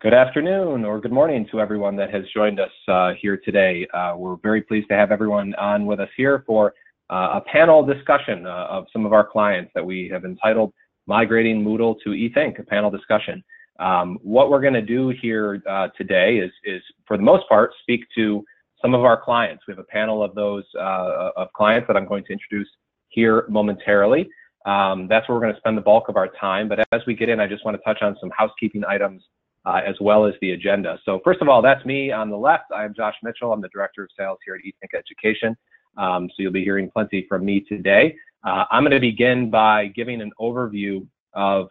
Good afternoon or good morning to everyone that has joined us here today. We're very pleased to have everyone on with us here for a panel discussion of some of our clients that we have entitled Migrating Moodle to eThink, a panel discussion. What we're going to do here today is, for the most part, speak to some of our clients. We have a panel of those of clients that I'm going to introduce here momentarily. That's where we're going to spend the bulk of our time. But as we get in, I just want to touch on some housekeeping items as well as the agenda. So first of all, that's me on the left. I'm Josh Mitchell. I'm the Director of Sales here at eThink Education. So you'll be hearing plenty from me today. I'm going to begin by giving an overview of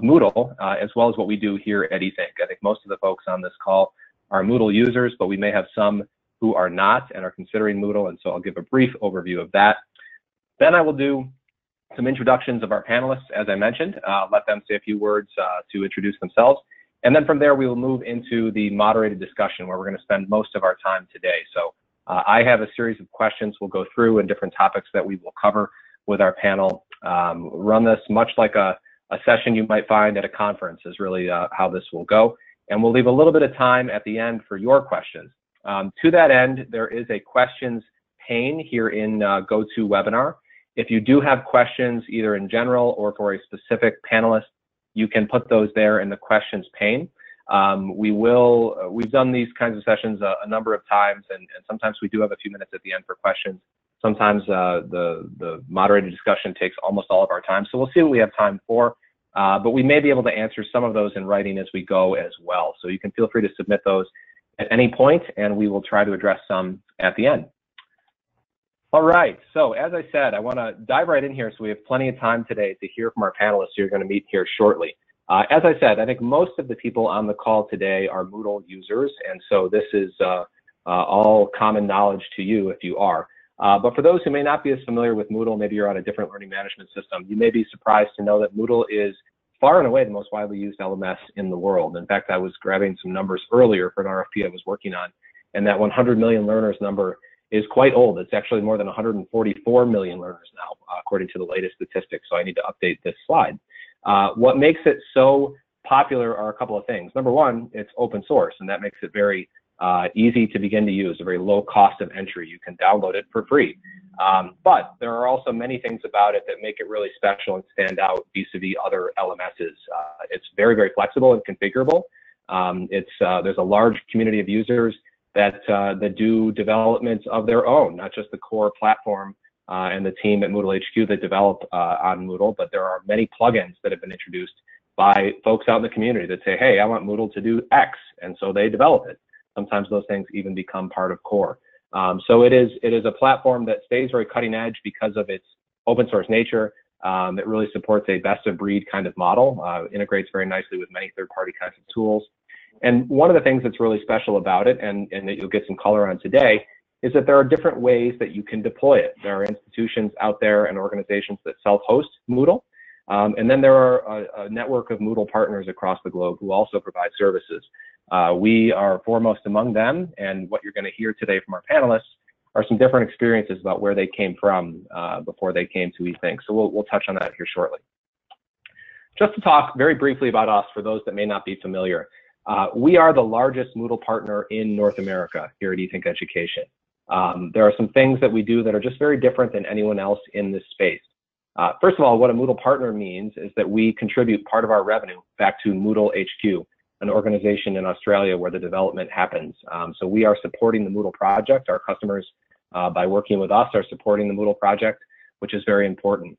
Moodle, as well as what we do here at eThink. I think most of the folks on this call are Moodle users, but we may have some who are not and are considering Moodle, and so I'll give a brief overview of that. Then I will do some introductions of our panelists, as I mentioned, let them say a few words to introduce themselves. And then from there, we will move into the moderated discussion where we're going to spend most of our time today. So I have a series of questions we'll go through and different topics that we will cover with our panel. Run this much like a session you might find at a conference is really how this will go. And we'll leave a little bit of time at the end for your questions. To that end, there is a questions pane here in GoToWebinar. If you do have questions either in general or for a specific panelist, you can put those there in the questions pane. We've done these kinds of sessions a number of times, and sometimes we do have a few minutes at the end for questions. Sometimes the moderated discussion takes almost all of our time, so we'll see what we have time for. But we may be able to answer some of those in writing as we go as well. So you can feel free to submit those at any point, and we will try to address some at the end. All right, so as I said, I want to dive right in here so we have plenty of time today to hear from our panelists who you're going to meet here shortly. As I said, I think most of the people on the call today are Moodle users, and so this is all common knowledge to you if you are. But for those who may not be as familiar with Moodle, maybe you're on a different learning management system, you may be surprised to know that Moodle is far and away the most widely used LMS in the world. In fact, I was grabbing some numbers earlier for an RFP I was working on, and that 100 million learners number is quite old. It's actually more than 144 million learners now, according to the latest statistics. So I need to update this slide. What makes it so popular are a couple of things. Number one, it's open source, and that makes it very easy to begin to use, a very low cost of entry. You can download it for free. But there are also many things about it that make it really special and stand out vis-a-vis other LMSs. It's very, very flexible and configurable. There's a large community of users that do development of their own, not just the core platform and the team at Moodle HQ that develop on Moodle, but there are many plugins that have been introduced by folks out in the community that say, hey, I want Moodle to do X, and so they develop it. Sometimes those things even become part of core. So it is a platform that stays very cutting edge because of its open source nature. It really supports a best of breed kind of model, integrates very nicely with many third-party kinds of tools. And one of the things that's really special about it, and that you'll get some color on today, is that there are different ways that you can deploy it. There are institutions out there and organizations that self-host Moodle. And then there are a network of Moodle partners across the globe who also provide services. We are foremost among them, and what you're going to hear today from our panelists are some different experiences about where they came from before they came to eThink. So we'll touch on that here shortly. Just to talk very briefly about us, for those that may not be familiar, we are the largest Moodle partner in North America here at eThink Education. There are some things that we do that are just very different than anyone else in this space. First of all, what a Moodle partner means is that we contribute part of our revenue back to Moodle HQ, an organization in Australia where the development happens. So we are supporting the Moodle project. Our customers, by working with us, are supporting the Moodle project, which is very important.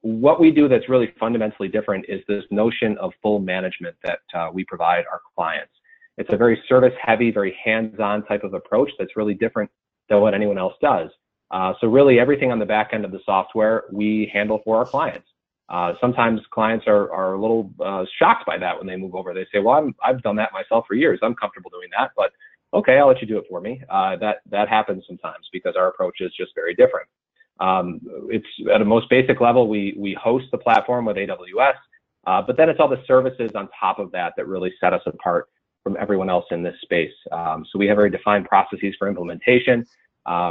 What we do that's really fundamentally different is this notion of full management that we provide our clients. It's a very service-heavy, very hands-on type of approach that's really different than what anyone else does. So really everything on the back end of the software we handle for our clients. Sometimes clients are a little shocked by that when they move over. They say, well, I've done that myself for years. I'm comfortable doing that, but okay, I'll let you do it for me. That happens sometimes because our approach is just very different. It's at a most basic level, we host the platform with AWS, but then it's all the services on top of that that really set us apart from everyone else in this space. So we have very defined processes for implementation.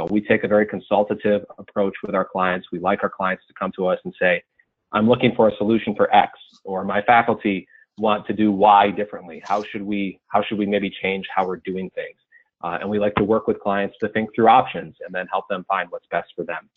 We take a very consultative approach with our clients. We like our clients to come to us and say, I'm looking for a solution for X, or my faculty want to do Y differently? How should we maybe change how we're doing things? And we like to work with clients to think through options and then help them find what's best for them.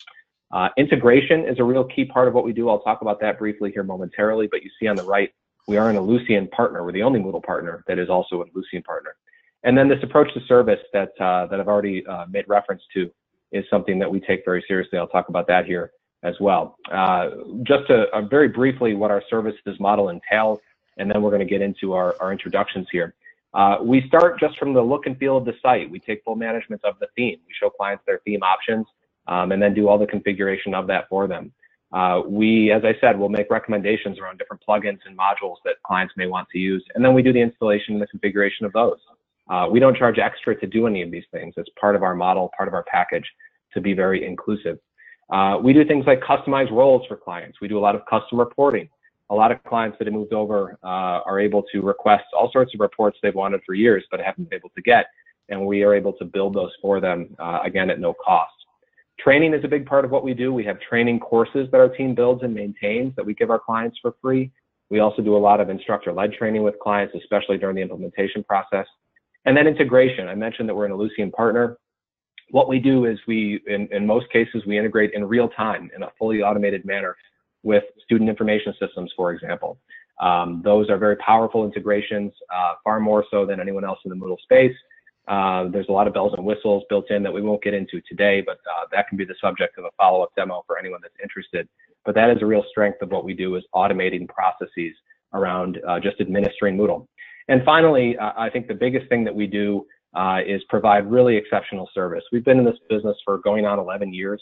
Integration is a real key part of what we do. I'll talk about that briefly here momentarily, but you see on the right, we are an Ellucian partner. We're the only Moodle partner that is also an Ellucian partner. And then this approach to service that I've already made reference to is something that we take very seriously. I'll talk about that here as well. Just very briefly what our services model entails, and then we're going to get into our introductions here. We start just from the look and feel of the site. We take full management of the theme. We show clients their theme options and then do all the configuration of that for them. We, as I said, will make recommendations around different plugins and modules that clients may want to use, and then we do the installation and the configuration of those. We don't charge extra to do any of these things. It's part of our model, part of our package to be very inclusive. We do things like customize roles for clients. We do a lot of custom reporting. A lot of clients that have moved over are able to request all sorts of reports they've wanted for years but haven't been able to get, and we are able to build those for them, again, at no cost. Training is a big part of what we do. We have training courses that our team builds and maintains that we give our clients for free. We also do a lot of instructor-led training with clients, especially during the implementation process. And then integration. I mentioned that we're an Ellucian partner. What we do is in most cases, we integrate in real time in a fully automated manner with student information systems, for example. Those are very powerful integrations, far more so than anyone else in the Moodle space. There's a lot of bells and whistles built in that we won't get into today, but that can be the subject of a follow-up demo for anyone that's interested. But that is a real strength of what we do, is automating processes around just administering Moodle. And finally, I think the biggest thing that we do is provide really exceptional service. We've been in this business for going on 11 years.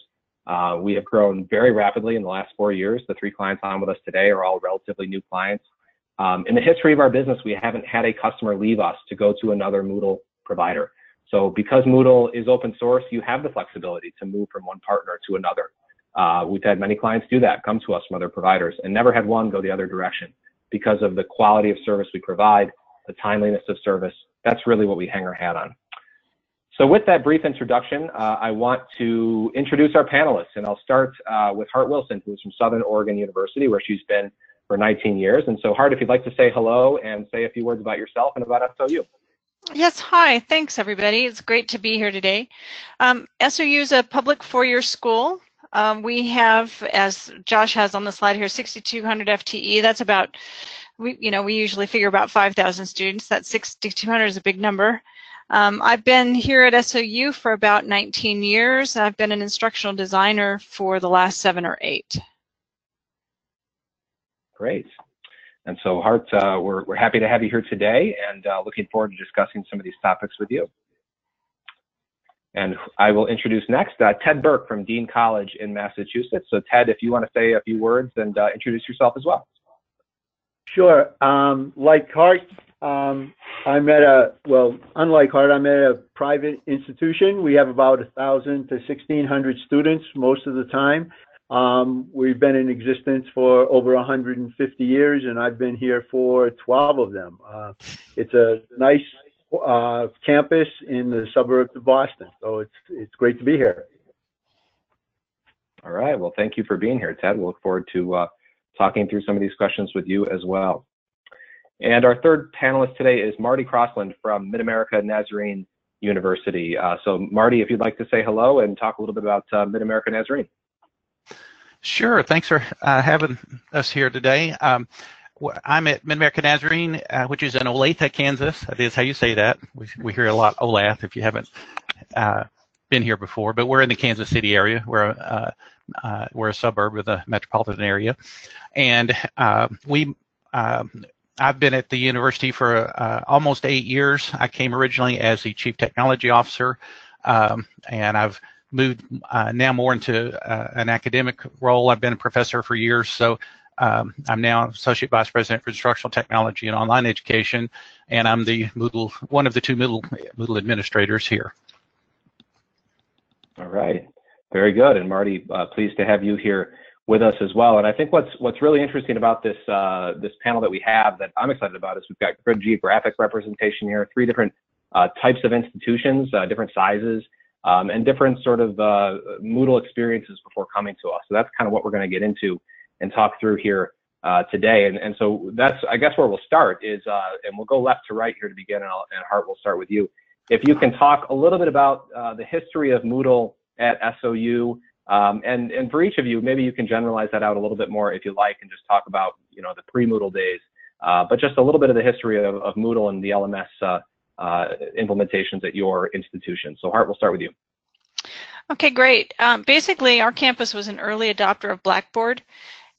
We have grown very rapidly in the last 4 years. The 3 clients on with us today are all relatively new clients. In the history of our business, we haven't had a customer leave us to go to another Moodle provider. So because Moodle is open source, you have the flexibility to move from one partner to another. We've had many clients do that, come to us from other providers, and never had one go the other direction because of the quality of service we provide, the timeliness of service. That's really what we hang our hat on. So with that brief introduction, I want to introduce our panelists, and I'll start with Hart Wilson, who's from Southern Oregon University, where she's been for 19 years. And so Hart, if you'd like to say hello and say a few words about yourself and about SOU. Yes, hi. Thanks, everybody. It's great to be here today. SOU is a public 4-year school. We have, as Josh has on the slide here, 6,200 FTE. That's about, we usually figure about 5,000 students. That 6,200 is a big number. I've been here at SOU for about 19 years. I've been an instructional designer for the last 7 or 8. Great. And so, Hart, we're happy to have you here today, and looking forward to discussing some of these topics with you. And I will introduce next Ted Burke from Dean College in Massachusetts. So, Ted, if you want to say a few words and introduce yourself as well. Sure. Like Hart, unlike Hart, I'm at a private institution. We have about 1,000 to 1,600 students most of the time. We've been in existence for over 150 years, and I've been here for 12 of them. It's a nice campus in the suburbs of Boston, so it's great to be here. All right. Well, thank you for being here, Ted. We'll look forward to talking through some of these questions with you as well. And our third panelist today is Marty Crossland from Mid-America Nazarene University. So, Marty, if you'd like to say hello and talk a little bit about Mid-America Nazarene. Sure. Thanks for having us here today. I'm at Mid-America Nazarene, which is in Olathe, Kansas. That is how you say that. We hear a lot Olathe if you haven't been here before, but we're in the Kansas City area. We're a suburb of the metropolitan area. And I've been at the university for almost 8 years. I came originally as the Chief Technology Officer, and I've moved now more into an academic role. I've been a professor for years, so I'm now Associate Vice President for Instructional Technology and Online Education, and I'm the Moodle, one of the 2 Moodle administrators here. All right, very good. And Marty, pleased to have you here with us as well. And I think what's really interesting about this this panel that we have that I'm excited about is we've got good geographic representation here, 3 different types of institutions, different sizes, and different sort of Moodle experiences before coming to us. So that's kind of what we're going to get into and talk through here today. And so that's, I guess, where we'll start is, and we'll go left to right here to begin, and Hart, we'll start with you. If you can talk a little bit about the history of Moodle at SOU, and for each of you, maybe you can generalize that out a little bit more if you like, and just talk about, you know, the pre-Moodle days, but just a little bit of the history of Moodle and the LMS implementations at your institution. So Hart, we'll start with you. Okay, great. Basically, our campus was an early adopter of Blackboard,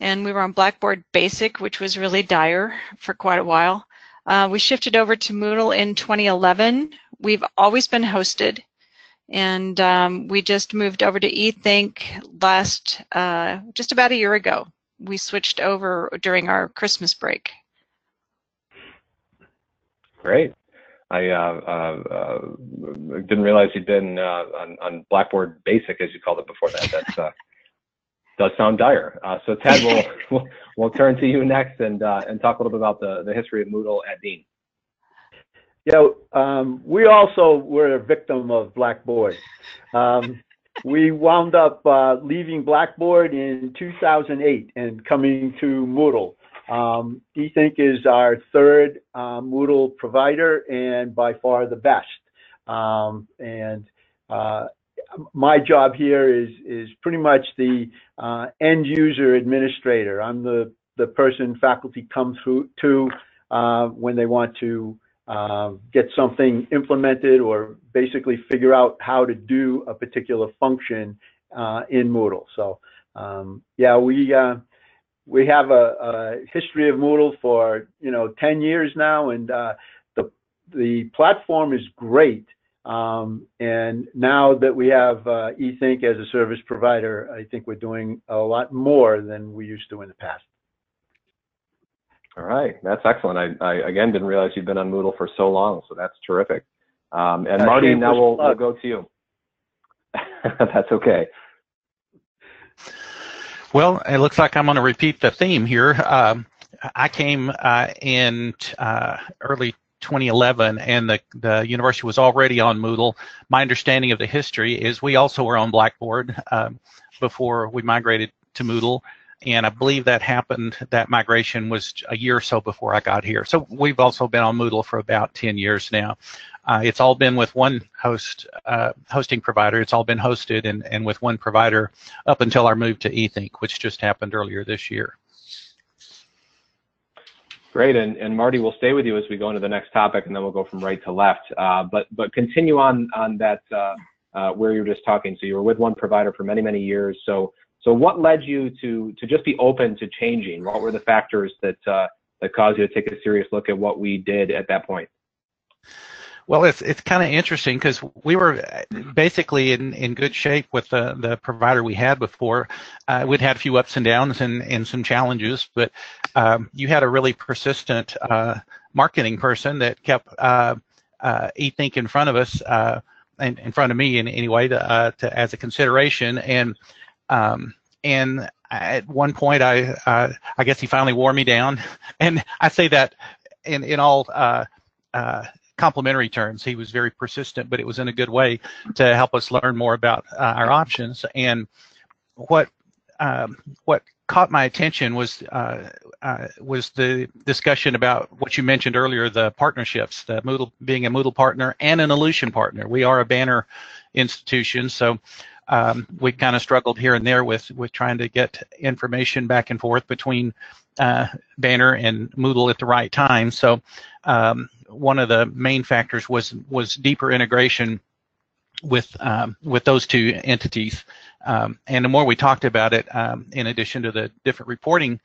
and we were on Blackboard Basic, which was really dire for quite a while. We shifted over to Moodle in 2011. We've always been hosted, and we just moved over to eThink just about a year ago. We switched over during our Christmas break. Great. I didn't realize you'd been on Blackboard Basic, as you called it before that. That does sound dire. So Ted, we'll turn to you next and talk a little bit about the history of Moodle at Dean. Yeah, we also were a victim of Blackboard. We wound up leaving Blackboard in 2008 and coming to Moodle. eThink is our third Moodle provider and by far the best. My job here is pretty much the end user administrator. I'm the person faculty come through to when they want to get something implemented or basically figure out how to do a particular function in Moodle. So yeah, we have a history of Moodle for 10 years now, and the platform is great. And now that we have eThink as a service provider, I think we're doing a lot more than we used to in the past. All right, that's excellent. I again didn't realize you've been on Moodle for so long, so that's terrific. And Marty, now we'll go to you. That's okay. Well, it looks like I'm going to repeat the theme here. I came in early 2011, and the university was already on Moodle. My understanding of the history is we also were on Blackboard before we migrated to Moodle, and I believe that migration was a year or so before I got here. So we've also been on Moodle for about 10 years now. It's all been with one hosting provider. It's all been hosted and with one provider up until our move to eThink, which just happened earlier this year. Great, and Marty, we'll stay with you as we go into the next topic, and then we'll go from right to left. But continue on that where you were just talking. So you were with one provider for many, many years. So what led you to just be open to changing? What were the factors that caused you to take a serious look at what we did at that point? Well, it's kind of interesting because we were basically in good shape with the provider we had before. We'd had a few ups and downs and some challenges, but you had a really persistent marketing person that kept eThink in front of us, in front of me in any way as a consideration. And at one point, I guess he finally wore me down, and I say that in all complimentary terms. He was very persistent, but it was in a good way to help us learn more about our options. And what caught my attention was the discussion about what you mentioned earlier, the partnerships, the Moodle being a Moodle partner and an Ellucian partner. We are a Banner institution, so we kind of struggled here and there with trying to get information back and forth between Banner and Moodle at the right time. So one of the main factors was deeper integration with those two entities. And the more we talked about it, in addition to the different reporting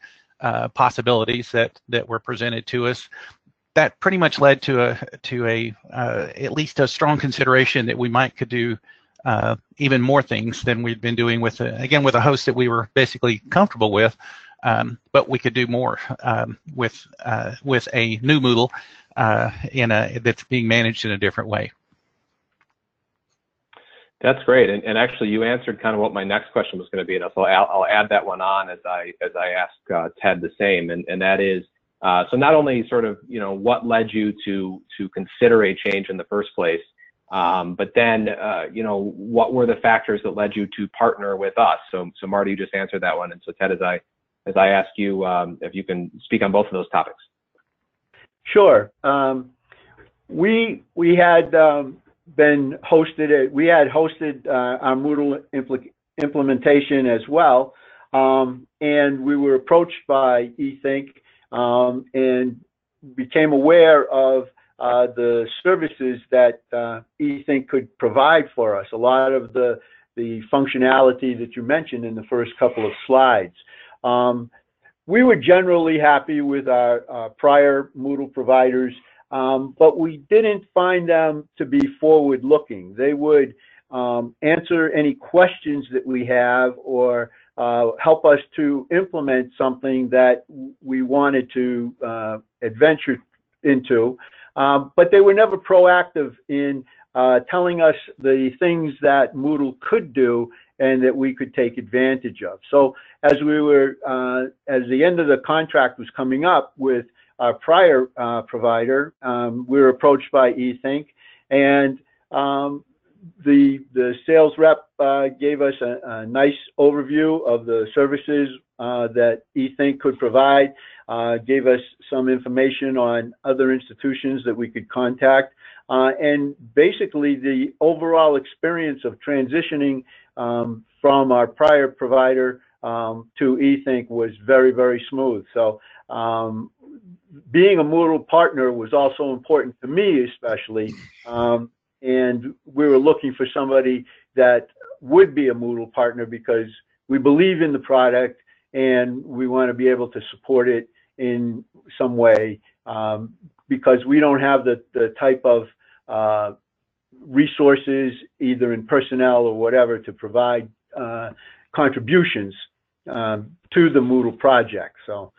possibilities that were presented to us, that pretty much led to at least a strong consideration that we could do even more things than we'd been doing with a host that we were basically comfortable with, but we could do more with a new Moodle that's being managed in a different way. That's great, and actually you answered kind of what my next question was going to be, and so I'll add that one on as I ask Ted the same, and that is so not only sort of what led you to consider a change in the first place, but then what were the factors that led you to partner with us? So Marty, you just answered that one, and so Ted, as I as I ask you if you can speak on both of those topics. Sure. We had been hosted. We had hosted our Moodle implementation as well, and we were approached by eThink and became aware of the services that eThink could provide for us. A lot of the functionality that you mentioned in the first couple of slides. We were generally happy with our prior Moodle providers, but we didn't find them to be forward-looking. They would answer any questions that we have or help us to implement something that we wanted to adventure into, but they were never proactive in telling us the things that Moodle could do and that we could take advantage of. So as we were, as the end of the contract was coming up with our prior provider, we were approached by eThink, and the sales rep gave us a nice overview of the services that eThink could provide, gave us some information on other institutions that we could contact, and basically the overall experience of transitioning from our prior provider to eThink was very, very smooth. So being a Moodle partner was also important to me, especially, and we were looking for somebody that would be a Moodle partner because we believe in the product and we want to be able to support it in some way, because we don't have the type of resources, either in personnel or whatever, to provide contributions to the Moodle project. So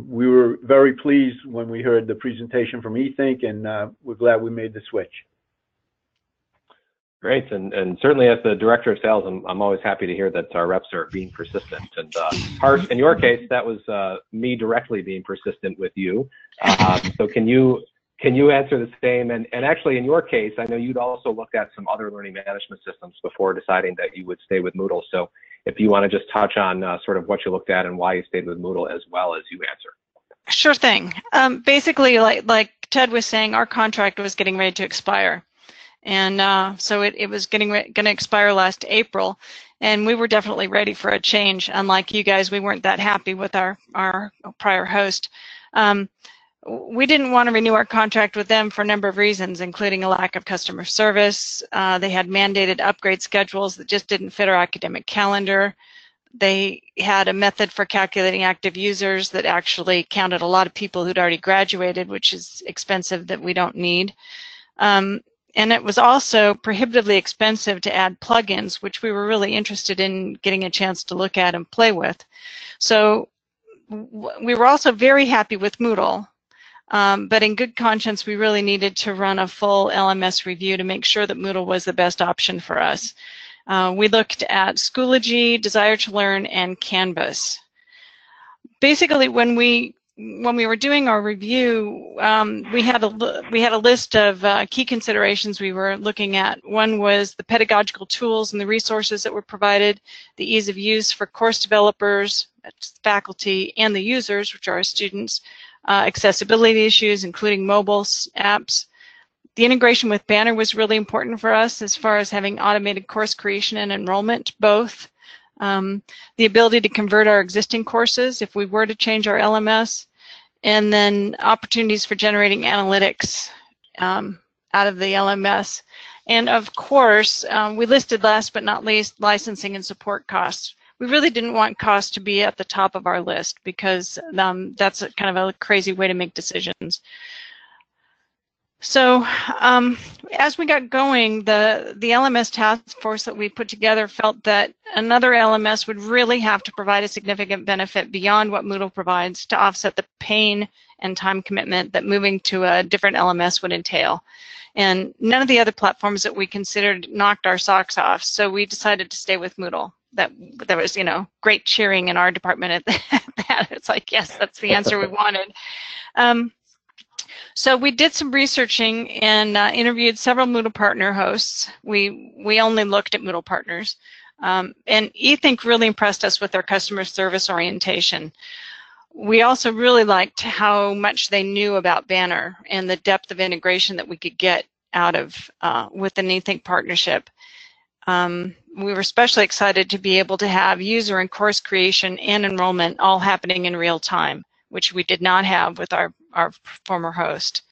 we were very pleased when we heard the presentation from eThink, and we're glad we made the switch. Great, and certainly as the director of sales, I'm always happy to hear that our reps are being persistent. And Hart, in your case, that was me directly being persistent with you. So can you answer the same? And actually, in your case, I know you'd also looked at some other learning management systems before deciding that you would stay with Moodle. So if you want to just touch on sort of what you looked at and why you stayed with Moodle as well as you answer. Sure thing. Basically, like Ted was saying, our contract was getting ready to expire. And so it was going to expire last April, and we were definitely ready for a change. Unlike you guys, we weren't that happy with our prior host. We didn't want to renew our contract with them for a number of reasons, including a lack of customer service. They had mandated upgrade schedules that just didn't fit our academic calendar. They had a method for calculating active users that actually counted a lot of people who'd already graduated, which is expensive, that we don't need. And it was also prohibitively expensive to add plugins, which we were really interested in getting a chance to look at and play with. So we were also very happy with Moodle, but in good conscience, we really needed to run a full LMS review to make sure that Moodle was the best option for us. We looked at Schoology, Desire to Learn, and Canvas. Basically, when we were doing our review, we had a list of key considerations we were looking at. One was the pedagogical tools and the resources that were provided, the ease of use for course developers, faculty, and the users, which are our students, accessibility issues, including mobile apps. The integration with Banner was really important for us as far as having automated course creation and enrollment, both. The ability to convert our existing courses if we were to change our LMS, and then opportunities for generating analytics out of the LMS. And of course, we listed last but not least licensing and support costs. We really didn't want costs to be at the top of our list because that's kind of a crazy way to make decisions. So as we got going, the LMS task force that we put together felt that another LMS would really have to provide a significant benefit beyond what Moodle provides to offset the pain and time commitment that moving to a different LMS would entail. And none of the other platforms that we considered knocked our socks off, so we decided to stay with Moodle. That was, great cheering in our department at that. It's like, yes, that's the answer we wanted. So we did some researching and interviewed several Moodle partner hosts. We only looked at Moodle partners. And eThink really impressed us with their customer service orientation. We also really liked how much they knew about Banner and the depth of integration that we could get out of with an eThink partnership. We were especially excited to be able to have user and course creation and enrollment all happening in real time, which we did not have with our former host.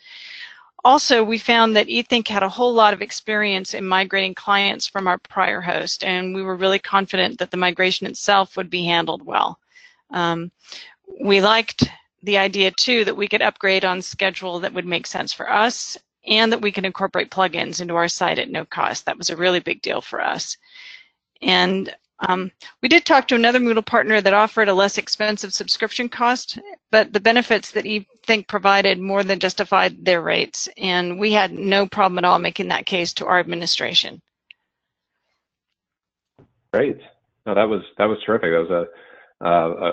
Also, we found that eThink had a whole lot of experience in migrating clients from our prior host, and we were really confident that the migration itself would be handled well. We liked the idea, too, that we could upgrade on schedule that would make sense for us, and that we could incorporate plugins into our site at no cost. That was a really big deal for us. And we did talk to another Moodle partner that offered a less expensive subscription cost, but the benefits that eThink provided more than justified their rates, and we had no problem at all making that case to our administration. Great. No, that was terrific. That was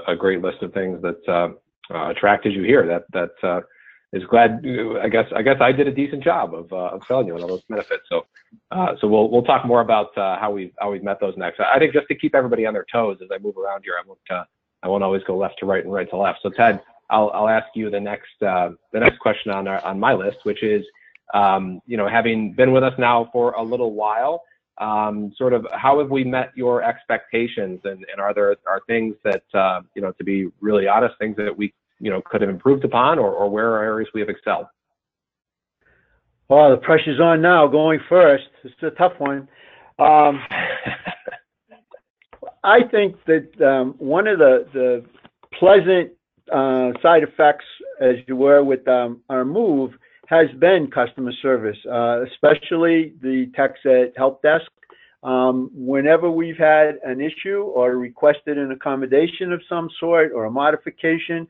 a great list of things that attracted you here. That is glad. I guess I did a decent job of selling you on all those benefits. So we'll talk more about how we've met those next. I think just to keep everybody on their toes as I move around here, I won't always go left to right and right to left. So Ted, I'll ask you the next question on my list, which is having been with us now for a little while, sort of how have we met your expectations, and are things that to be really honest, things that we could have improved upon, or where are areas we have excelled? Well, the pressure's on now, going first. It's a tough one. I think that one of the pleasant side effects, as you were with our move, has been customer service, especially the techs at Help Desk. Whenever we've had an issue or requested an accommodation of some sort or a modification,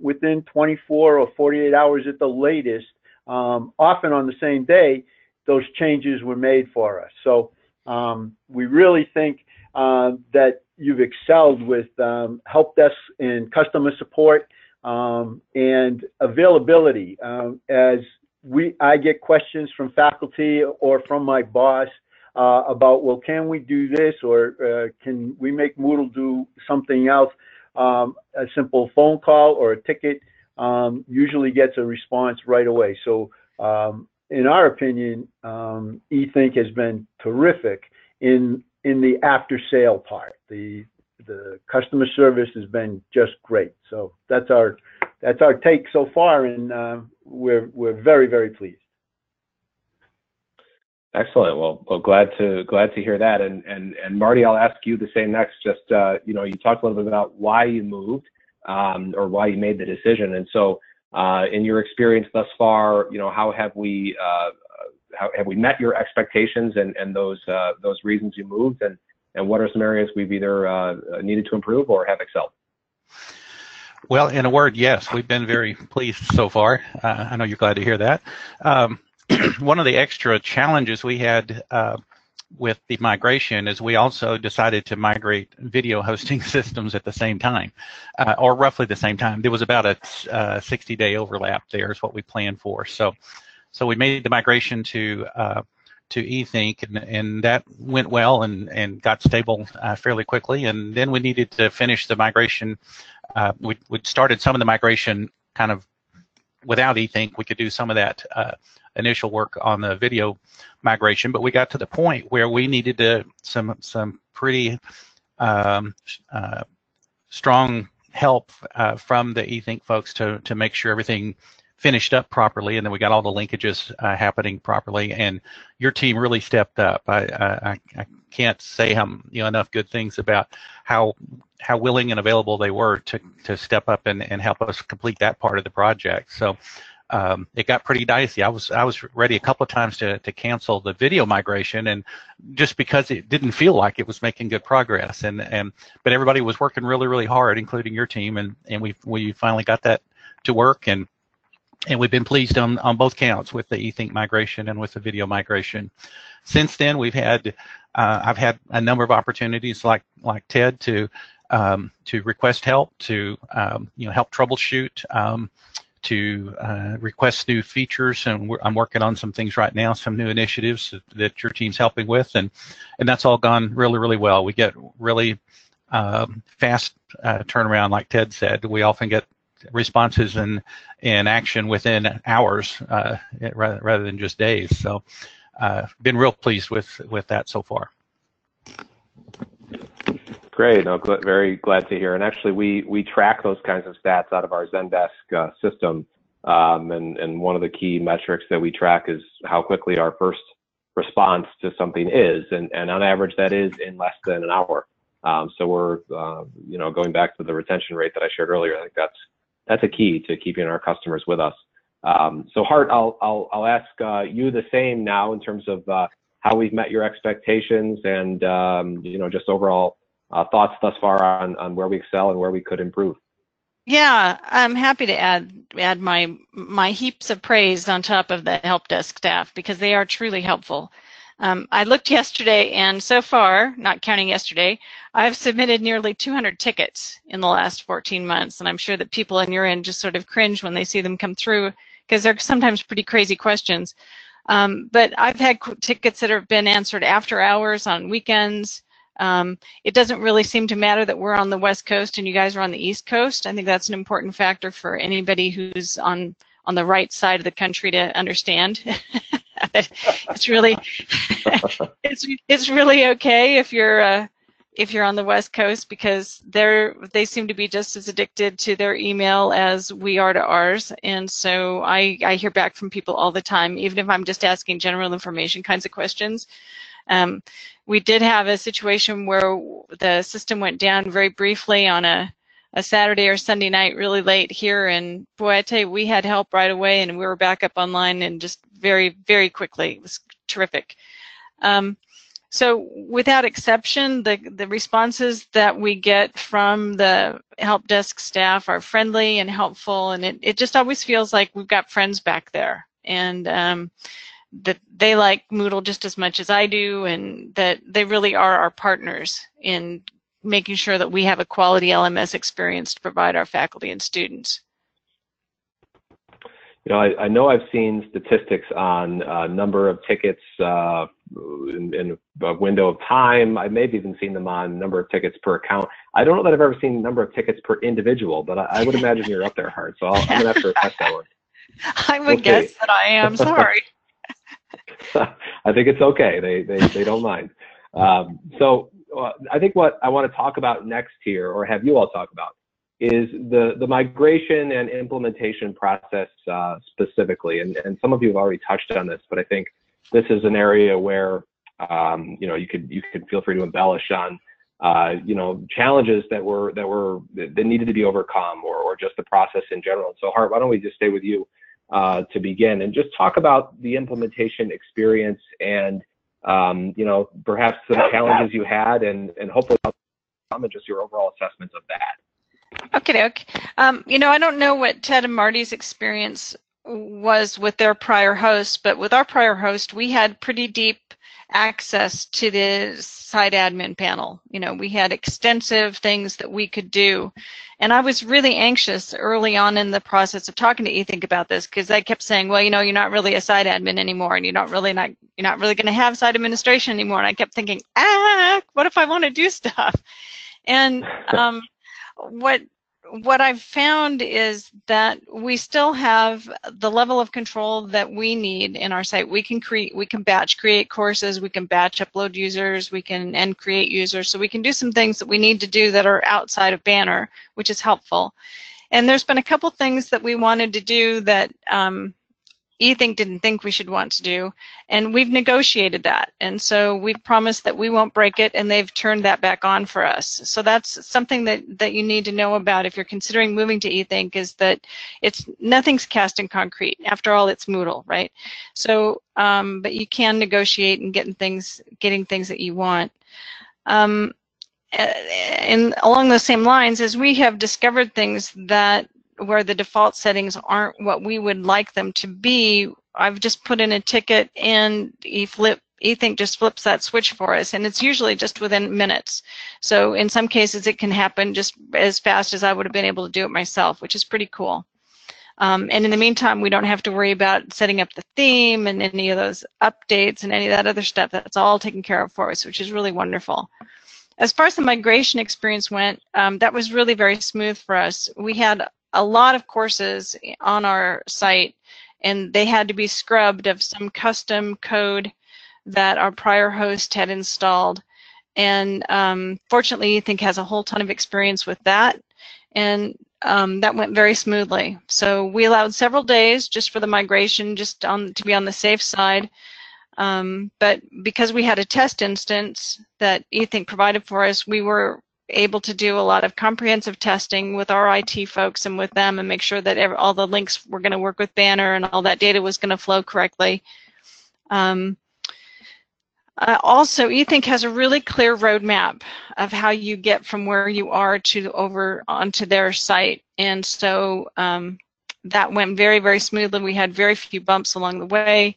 within 24 or 48 hours at the latest, often on the same day, those changes were made for us. So we really think that you've excelled with Help Desk and customer support and availability. As I get questions from faculty or from my boss about, well, can we do this, or can we make Moodle do something else? A simple phone call or a ticket usually gets a response right away. So in our opinion, eThink has been terrific in the after sale part. The customer service has been just great. So that's our take so far, and we're very, very pleased. Excellent. Well, glad to hear that. And Marty, I'll ask you the same next. Just you talked a little bit about why you moved, or why you made the decision. And so, in your experience thus far, how have we met your expectations and those reasons you moved, and what are some areas we've either needed to improve or have excelled? Well, in a word, yes, we've been very pleased so far. I know you're glad to hear that. One of the extra challenges we had with the migration is we also decided to migrate video hosting systems at the same time, or roughly the same time. There was about a 60-day overlap there is what we planned for. So we made the migration to eThink, and that went well and got stable fairly quickly. And then we needed to finish the migration. We started some of the migration kind of without eThink. We could do some of that initial work on the video migration, but we got to the point where we needed some pretty strong help from the eThink folks to make sure everything finished up properly, and then we got all the linkages happening properly. And your team really stepped up. I can't say enough good things about how willing and available they were to step up and help us complete that part of the project. So it got pretty dicey. I was ready a couple of times to cancel the video migration, and just because it didn't feel like it was making good progress. But everybody was working really, really hard, including your team, and we finally got that to work, and we've been pleased on both counts with the eThink migration and with the video migration. Since then, we've had I've had a number of opportunities like Ted to request help, to help troubleshoot, to request new features, and I'm working on some things right now, some new initiatives that your team's helping with, and that's all gone really, really well. We get really fast turnaround, like Ted said. We often get responses in action within hours rather than just days. So been real pleased with that so far. Great, no, very glad to hear. And actually, we track those kinds of stats out of our Zendesk system. And one of the key metrics that we track is how quickly our first response to something is, and on average, that is in less than an hour. So we're, going back to the retention rate that I shared earlier. I think that's a key to keeping our customers with us. So Hart, I'll ask you the same now in terms of how we've met your expectations and just overall thoughts thus far on where we excel and where we could improve. Yeah, I'm happy to add my heaps of praise on top of the help desk staff, because they are truly helpful. I looked yesterday, and so far, not counting yesterday, I've submitted nearly 200 tickets in the last 14 months, and I'm sure that people on your end just sort of cringe when they see them come through, because they're sometimes pretty crazy questions. But I've had tickets that have been answered after hours, on weekends. It doesn't really seem to matter that we're on the West Coast and you guys are on the East Coast. I think that's an important factor for anybody who's on the right side of the country to understand. It's really it's really okay if you're on the West Coast, because they seem to be just as addicted to their email as we are to ours. And so I hear back from people all the time, even if I'm just asking general information kinds of questions. We did have a situation where the system went down very briefly on a Saturday or Sunday night really late here, and boy, I tell you, we had help right away, and we were back up online and just very, very quickly. It was terrific. So without exception, the responses that we get from the help desk staff are friendly and helpful, and it just always feels like we've got friends back there, and that they like Moodle just as much as I do, and that they really are our partners in making sure that we have a quality LMS experience to provide our faculty and students. I know I've seen statistics on number of tickets in a window of time. I may have even seen them on number of tickets per account. I don't know that I've ever seen number of tickets per individual, but I would imagine you're up there, Hart. So I'm gonna have to test that one. I would guess that I am. Sorry. I think it's okay. They don't mind. So I think what I want to talk about next here, or have you all talk about, is the migration and implementation process specifically. And some of you have already touched on this, but I think this is an area where you could feel free to embellish on challenges that needed to be overcome, or just the process in general. So Hart, why don't we just stay with you to begin and just talk about the implementation experience and perhaps some challenges you had, and hopefully just your overall assessment of that. Okay. I don't know what Ted and Marty's experience was with their prior host, but with our prior host, we had pretty deep access to the site admin panel. We had extensive things that we could do. And I was really anxious early on in the process of talking to eThink about this, because I kept saying, well, you're not really a site admin anymore, and you're not really going to have site administration anymore. And I kept thinking, what if I want to do stuff? And what I've found is that we still have the level of control that we need in our site. We can batch create courses, we can batch upload users, we can create users. So we can do some things that we need to do that are outside of Banner, which is helpful. And there's been a couple things that we wanted to do that eThink didn't think we should want to do, and we've negotiated that. And so we've promised that we won't break it, and they've turned that back on for us. So that's something that you need to know about if you're considering moving to eThink, is that nothing's cast in concrete. After all, it's Moodle, right? So, but you can negotiate and getting things that you want. And along those same lines, as we have discovered things where the default settings aren't what we would like them to be, I've just put in a ticket, and eThink just flips that switch for us, and it's usually just within minutes. So in some cases it can happen just as fast as I would have been able to do it myself, which is pretty cool. And in the meantime, we don't have to worry about setting up the theme and any of those updates and any of that other stuff. That's all taken care of for us, which is really wonderful. As far as the migration experience went, that was really very smooth for us. We had a lot of courses on our site, and they had to be scrubbed of some custom code that our prior host had installed. And fortunately, eThink has a whole ton of experience with that, and that went very smoothly. So we allowed several days just for the migration, just to be on the safe side. But because we had a test instance that eThink provided for us, we were able to do a lot of comprehensive testing with our IT folks and with them and make sure that all the links were going to work with Banner and all that data was going to flow correctly. Also, eThink has a really clear roadmap of how you get from where you are to over onto their site, and so that went very, very smoothly. We had very few bumps along the way,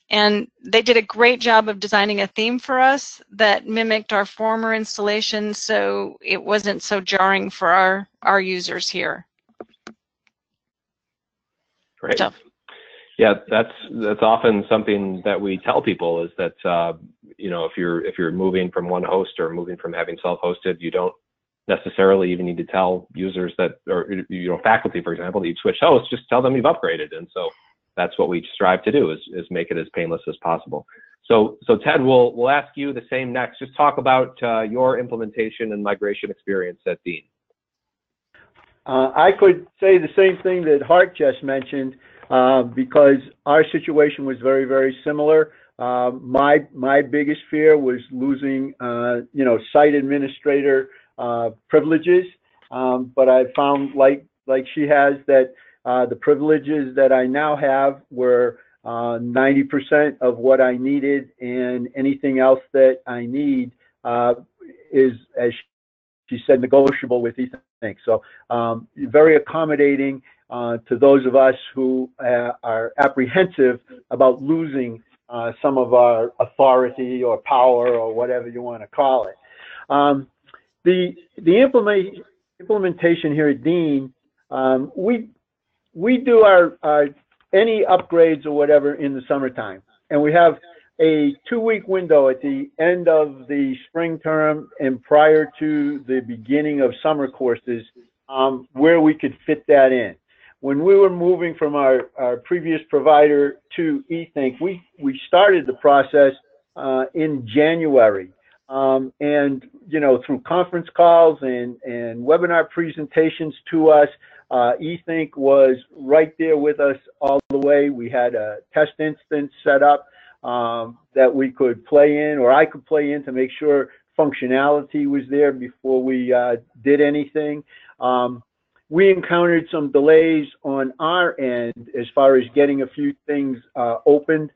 and they did a great job of designing a theme for us that mimicked our former installation, so it wasn't so jarring for our users here. Great. So. Yeah, that's often something that we tell people is that you know, if you're moving from one host or moving from having self-hosted, you don't necessarily even need to tell users that, or you know, faculty, for example, that you've switched hosts. Just tell them you've upgraded, and so that's what we strive to do is make it as painless as possible. So Ted, we'll ask you the same next. Just talk about your implementation and migration experience at Dean. I could say the same thing that Hart just mentioned. Because our situation was very, very similar. My biggest fear was losing, you know, site administrator privileges. But I found, like she has, that the privileges that I now have were 90% of what I needed, and anything else that I need is, as she said, negotiable with eThink. So very accommodating. To those of us who are apprehensive about losing some of our authority or power or whatever you want to call it. The implementation here at Dean, we do our any upgrades or whatever in the summertime, and we have a 2-week window at the end of the spring term and prior to the beginning of summer courses where we could fit that in. When we were moving from our previous provider to eThink, we started the process in January. And, you know, through conference calls and webinar presentations to us, eThink was right there with us all the way. We had a test instance set up that we could play in, or I could play in, to make sure functionality was there before we did anything. We encountered some delays on our end as far as getting a few things opened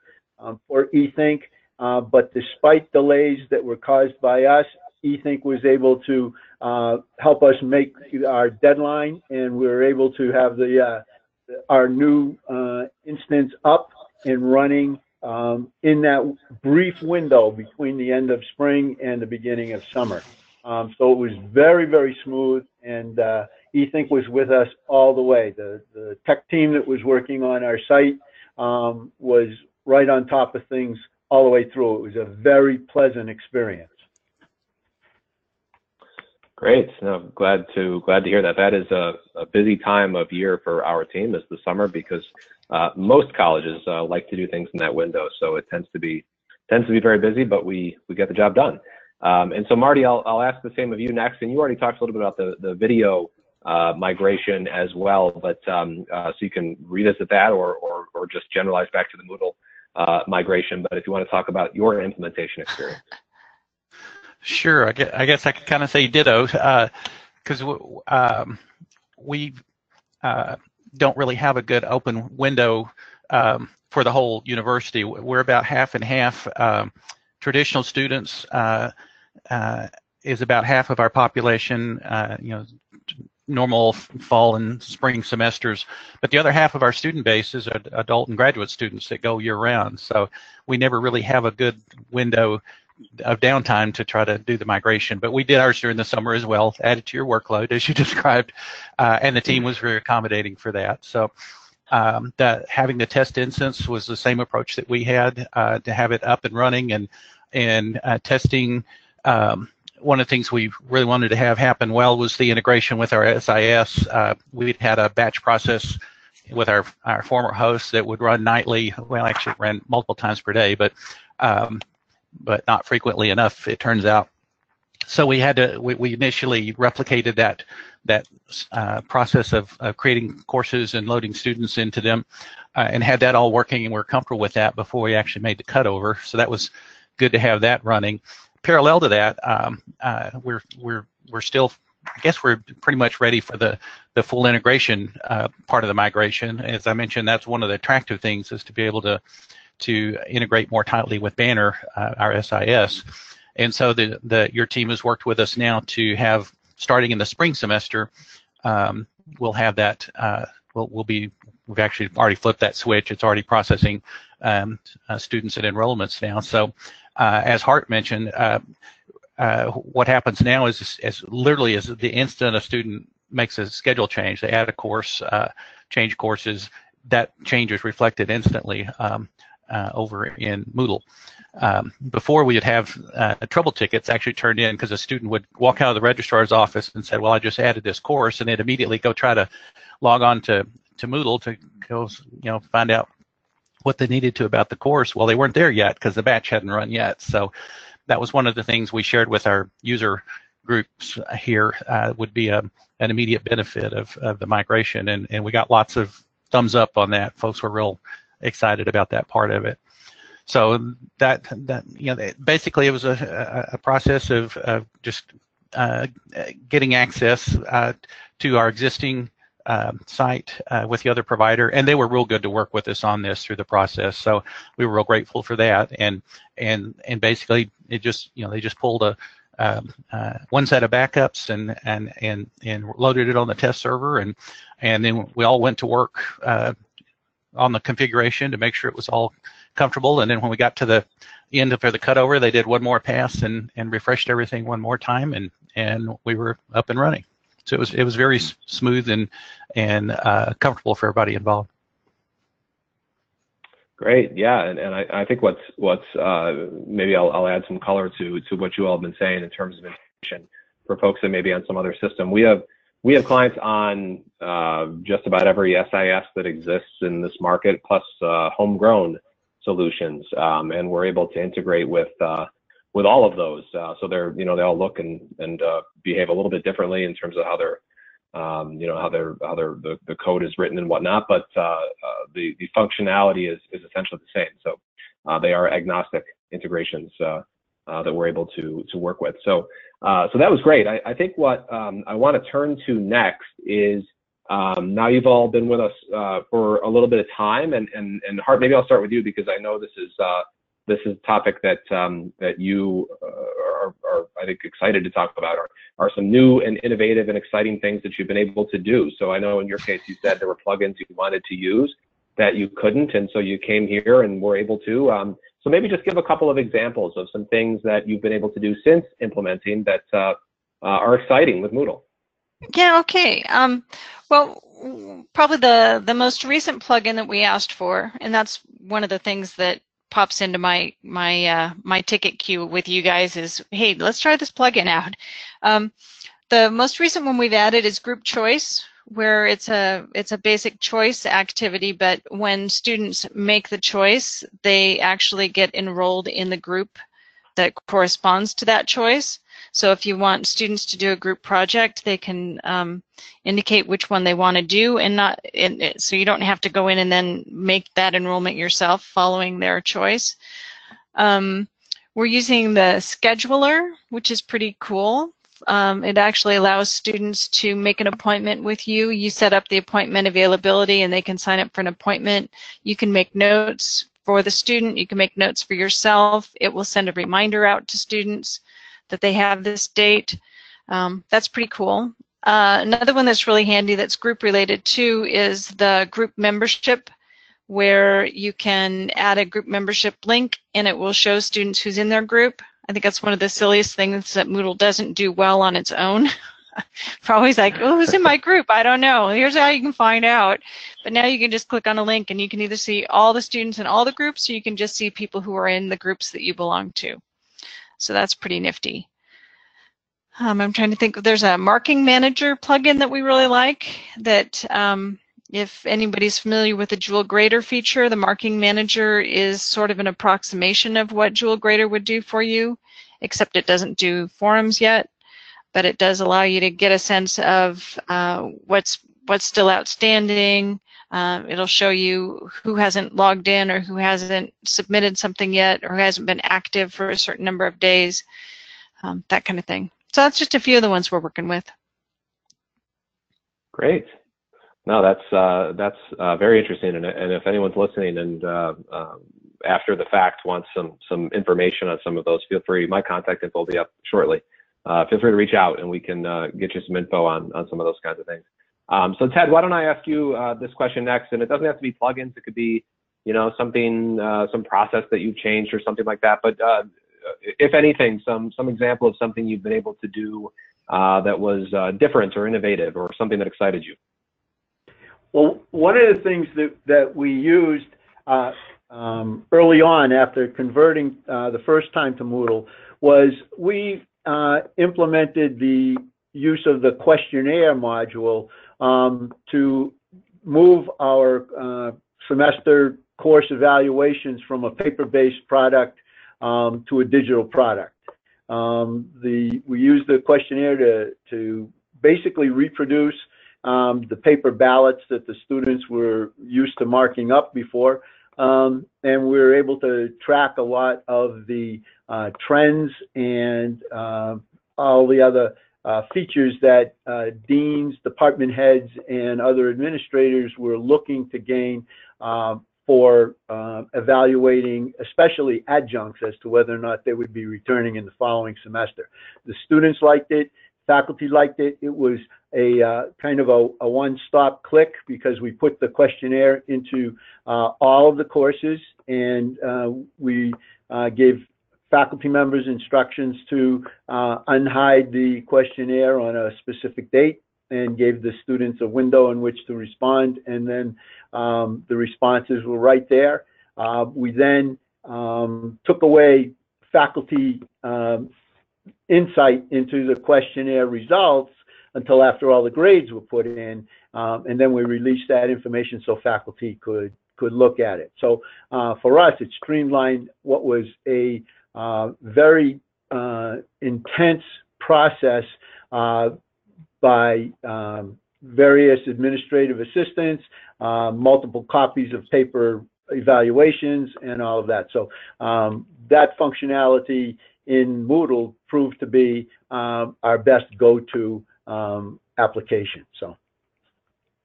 for eThink, but despite delays that were caused by us, eThink was able to help us make our deadline, and we were able to have our new instance up and running in that brief window between the end of spring and the beginning of summer. So it was very, very smooth, and eThink was with us all the way. The tech team that was working on our site was right on top of things all the way through. It was a very pleasant experience. Great. No, glad to hear that. That is a busy time of year for our team, is the summer, because most colleges like to do things in that window. So it tends to be very busy, but we get the job done. And so Marty, I'll ask the same of you next. And you already talked a little bit about the video migration as well, but so you can revisit that or just generalize back to the Moodle migration. But if you want to talk about your implementation experience. Sure, I guess I could kind of say ditto, because we don't really have a good open window for the whole university. We're about half and half. Traditional students is about half of our population, you know, normal fall and spring semesters, but the other half of our student base is adult and graduate students that go year round. So we never really have a good window of downtime to try to do the migration, but we did ours during the summer as well, added to your workload as you described, and the team was very accommodating for that. So That having the test instance was the same approach that we had, to have it up and running and testing. One of the things we really wanted to have happen well was the integration with our SIS. We had a batch process with our former host that would run nightly. Well, actually it ran multiple times per day, but not frequently enough, it turns out. So we had to, we initially replicated that process of creating courses and loading students into them, and had that all working, and we're comfortable with that before we actually made the cutover. So that was good to have that running. Parallel to that, we're still, I guess we're pretty much ready for the full integration part of the migration. As I mentioned, that's one of the attractive things, is to be able to integrate more tightly with Banner, our SIS. And so your team has worked with us now to have, starting in the spring semester, we'll have that, we've actually already flipped that switch. It's already processing students and enrollments now. So as Hart mentioned, what happens now is as literally as the instant a student makes a schedule change, they add a course, change courses, that change is reflected instantly over in Moodle. Before, we would have trouble tickets actually turned in because a student would walk out of the registrar's office and said, well, I just added this course, and they'd immediately go try to log on to Moodle to go, find out what they needed to about the course. Well, they weren't there yet because the batch hadn't run yet. So that was one of the things we shared with our user groups here, would be an immediate benefit of the migration, and we got lots of thumbs up on that. Folks were real excited about that part of it. So that basically it was a process of just getting access to our existing site with the other provider, and they were real good to work with us on this through the process. So we were real grateful for that, and basically it just they just pulled one set of backups and loaded it on the test server, and then we all went to work on the configuration to make sure it was all comfortable. And then when we got to the end for the cutover, they did one more pass and refreshed everything one more time, and we were up and running. So it was very smooth and comfortable for everybody involved. Great, yeah, and I think what's maybe I'll add some color to what you all have been saying in terms of integration for folks that may be on some other system. We have clients on just about every SIS that exists in this market, plus homegrown solutions, and we're able to integrate with all of those. So they're they all look and behave a little bit differently in terms of how they're how the code is written and whatnot, but the functionality is essentially the same. So they are agnostic integrations that we're able to work with. So that was great. I think what I want to turn to next is now you've all been with us for a little bit of time, and Hart, maybe I'll start with you because I know this is a topic that you are I think excited to talk about, are some new and innovative and exciting things that you've been able to do. So I know in your case you said there were plugins you wanted to use that you couldn't, and so you came here and were able to. So maybe just give a couple of examples of some things that you've been able to do since implementing that are exciting with Moodle. Yeah, okay. Well, probably the most recent plugin that we asked for, and that's one of the things that pops into my ticket queue with you guys is, hey, let's try this plugin out. The most recent one we've added is group choice, where it's a basic choice activity, but when students make the choice, they actually get enrolled in the group that corresponds to that choice. So if you want students to do a group project, they can indicate which one they want to do, so you don't have to go in and then make that enrollment yourself following their choice. We're using the scheduler, which is pretty cool. It actually allows students to make an appointment with you. You set up the appointment availability and they can sign up for an appointment. You can make notes for the student. You can make notes for yourself. It will send a reminder out to students that they have this date. That's pretty cool. Another one that's really handy that's group related too is the group membership, where you can add a group membership link and it will show students who's in their group. I think that's one of the silliest things that Moodle doesn't do well on its own. We're always like, oh, who's in my group? I don't know. Here's how you can find out. But now you can just click on a link and you can either see all the students in all the groups, or you can just see people who are in the groups that you belong to. So that's pretty nifty. I'm trying to think. There's a marking manager plugin that we really like that if anybody's familiar with the Joule Grader feature, the marking manager is sort of an approximation of what Joule Grader would do for you, except it doesn't do forums yet, but it does allow you to get a sense of what's still outstanding. It'll show you who hasn't logged in or who hasn't submitted something yet or who hasn't been active for a certain number of days, that kind of thing. So that's just a few of the ones we're working with. Great. No, that's very interesting. And if anyone's listening and after the fact wants some information on some of those, feel free. My contact info will be up shortly. Feel free to reach out and we can get you some info on some of those kinds of things. So Ted, why don't I ask you this question next? And it doesn't have to be plugins. It could be, something, some process that you've changed or something like that. But if anything, some example of something you've been able to do that was different or innovative or something that excited you. Well, one of the things that we used early on after converting the first time to Moodle was we implemented the use of the questionnaire module to move our semester course evaluations from a paper-based product to a digital product. We used the questionnaire to basically reproduce the paper ballots that the students were used to marking up before, and we were able to track a lot of the trends and all the other features that deans, department heads, and other administrators were looking to gain for evaluating, especially adjuncts, as to whether or not they would be returning in the following semester. The students liked it, faculty liked it. It was a kind of a one-stop click because we put the questionnaire into all of the courses, and we gave faculty members instructions to unhide the questionnaire on a specific date and gave the students a window in which to respond, and then the responses were right there. We then took away faculty insight into the questionnaire results until after all the grades were put in, and then we released that information so faculty could look at it. So for us, it streamlined what was a very intense process by various administrative assistants, multiple copies of paper evaluations, and all of that. So that functionality in Moodle proved to be our best go-to application. So,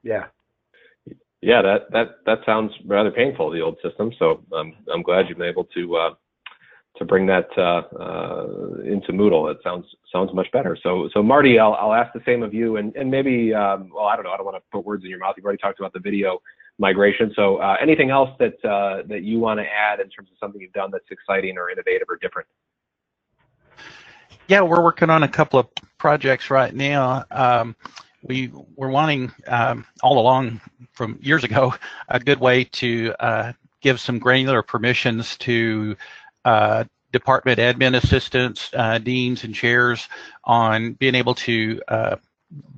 yeah. Yeah, that sounds rather painful, the old system. So I'm glad you've been able to bring that into Moodle. It sounds much better. So Marty, I'll ask the same of you, and maybe well, I don't know. I don't want to put words in your mouth. You've already talked about the video migration. So anything else that you want to add in terms of something you've done that's exciting or innovative or different? Yeah, we're working on a couple of projects right now. We were wanting all along from years ago a good way to give some granular permissions to department admin assistants, deans, and chairs on being able to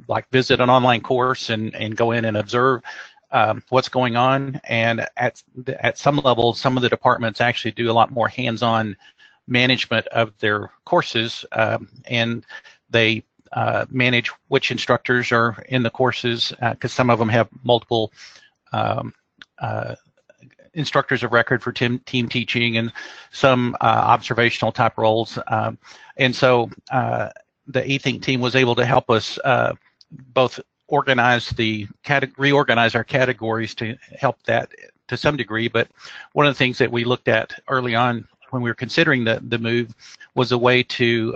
like visit an online course and go in and observe what's going on. And at some level, some of the departments actually do a lot more hands-on management of their courses, and they manage which instructors are in the courses, because some of them have multiple instructors of record for team teaching and some observational type roles. And so the eThink team was able to help us both reorganize our categories to help that to some degree. But one of the things that we looked at early on when we were considering the move was a way to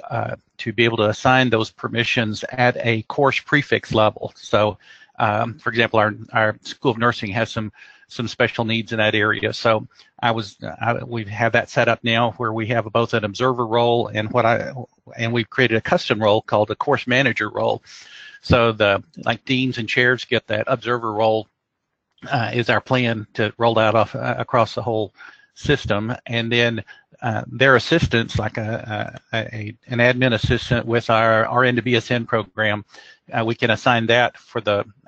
be able to assign those permissions at a course prefix level. So, for example, our School of Nursing has some some special needs in that area. So we have that set up now where we have both an observer role and we've created a custom role called a course manager role. So like deans and chairs get that observer role is our plan to roll out across the whole system, and then their assistants, like an admin assistant with our RN to BSN program, we can assign that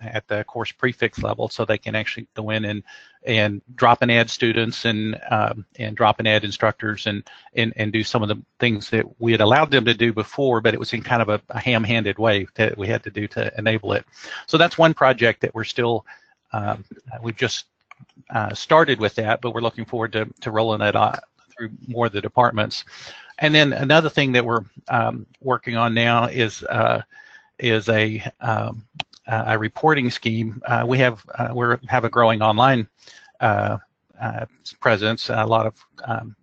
at the course prefix level, so they can actually go in and drop and add students and drop and add instructors and do some of the things that we had allowed them to do before, but it was in kind of a ham-handed way that we had to do to enable it. So that's one project that we're still we've just started with that, but we're looking forward to rolling that out through more of the departments. And then another thing that we're working on now is a reporting scheme. We have a growing online presence, a lot of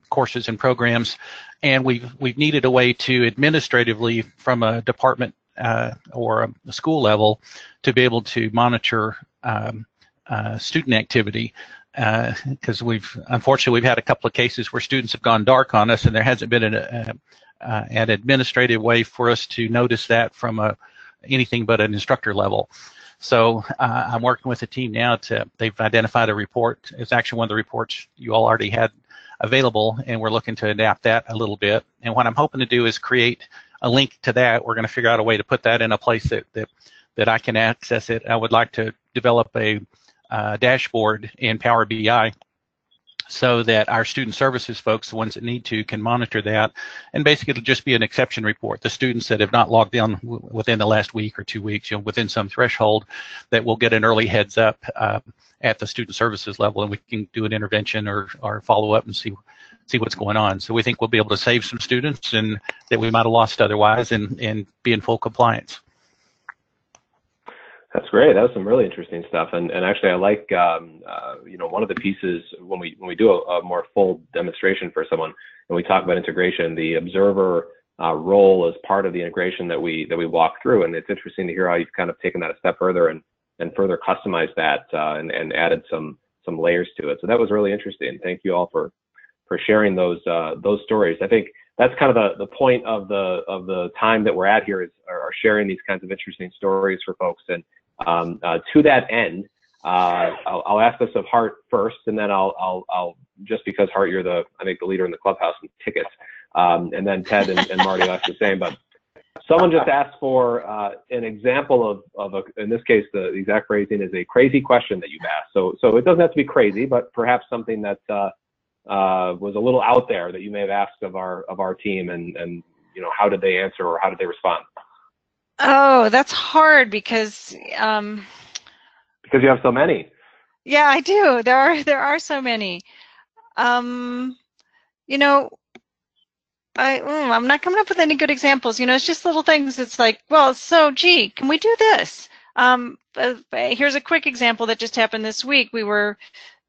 courses and programs, and we've needed a way to administratively, from a department or a school level, to be able to monitor student activity, because unfortunately we've had a couple of cases where students have gone dark on us, and there hasn't been an administrative way for us to notice that from anything but an instructor level. So I'm working with the team now they've identified a report. It's actually one of the reports you all already had available, and we're looking to adapt that a little bit. And what I'm hoping to do is create a link to that. We're going to figure out a way to put that in a place that I can access it. I would like to develop a dashboard in Power BI so that our student services folks, the ones that need to, can monitor that. And basically it'll just be an exception report. The students that have not logged in within the last week or 2 weeks, within some threshold, that will get an early heads up at the student services level, and we can do an intervention or follow up and see what's going on. So we think we'll be able to save some students and that we might have lost otherwise, and be in full compliance. That's great. That was some really interesting stuff. And actually, I like, one of the pieces when we do a more full demonstration for someone, and we talk about integration, the observer role is part of the integration that we walk through. And it's interesting to hear how you've kind of taken that a step further and further customized that and added some layers to it. So that was really interesting. Thank you all for sharing those stories. I think that's kind of the point of the time that we're at here, is are sharing these kinds of interesting stories for folks. And to that end, I'll ask this of Hart first, and then I'll just because Hart, you're the leader in the clubhouse and tickets, and then Ted and Marty will ask the same. But someone just asked for an example of in this case, the exact phrasing is a crazy question that you've asked. So it doesn't have to be crazy, but perhaps something that was a little out there that you may have asked of our team, and how did they answer, or how did they respond? Oh, that's hard because you have so many. Yeah, I do. There are so many. I'm not coming up with any good examples. It's just little things. It's like, well, so gee, can we do this? Here's a quick example that just happened this week. We were